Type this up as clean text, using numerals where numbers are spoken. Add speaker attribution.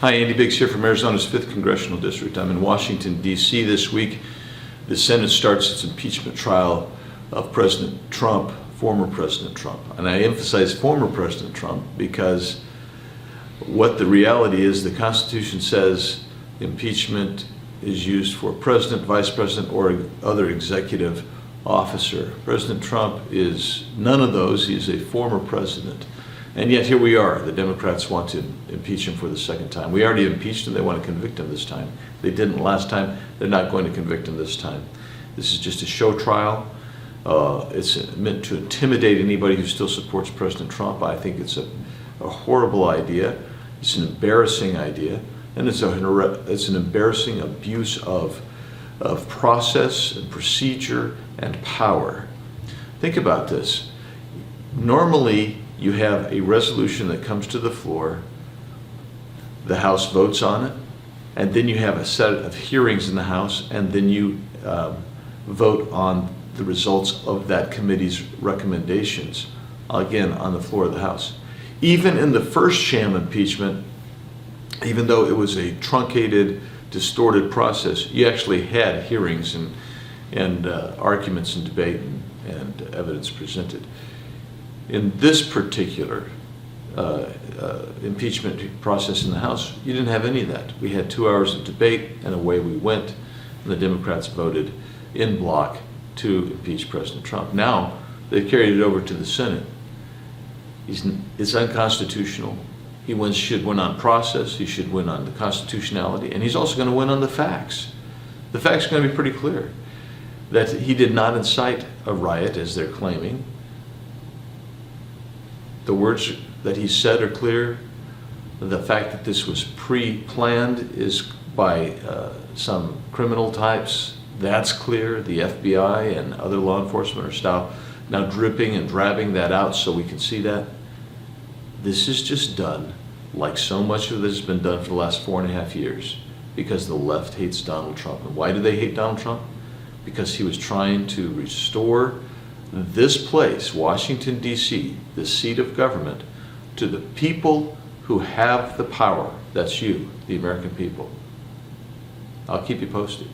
Speaker 1: Hi, Andy Biggs here from Arizona's 5th Congressional District. I'm in Washington, D.C. this week. The Senate starts its impeachment trial of President Trump, former President Trump. And I emphasize former President Trump because what the reality is, the Constitution says impeachment is used for president, vice president, or other executive officer. President Trump is none of those. He is a former president. And yet here we are. The Democrats want to impeach him for the second time. We already impeached him. They want to convict him this time. They didn't last time. They're not going to convict him this time. This is just a show trial. It's meant to intimidate anybody who still supports President Trump. I think it's a horrible idea. It's an embarrassing idea. And it's an embarrassing abuse of process and procedure and power. Think about this. Normally, you have a resolution that comes to the floor, the House votes on it, and then you have a set of hearings in the House, and then you vote on the results of that committee's recommendations, again, on the floor of the House. Even in the first sham impeachment, even though it was a truncated, distorted process, you actually had hearings and arguments and debate and evidence presented. In this particular impeachment process in the House, you didn't have any of that. We had 2 hours of debate, and away we went, and the Democrats voted in bloc to impeach President Trump. Now, they've carried it over to the Senate. It's unconstitutional. He should win on process, he should win on the constitutionality, and he's also going to win on the facts. The facts are going to be pretty clear. That he did not incite a riot, as they're claiming. The words that he said are clear. The fact that this was pre-planned is by some criminal types. That's clear. The FBI and other law enforcement are now dripping and drabbing that out so we can see that. This is just done like so much of this has been done for the last 4.5 years because the left hates Donald Trump. And why do they hate Donald Trump? Because he was trying to restore this place, Washington, D.C., the seat of government, to the people who have the power. That's you, the American people. I'll keep you posted.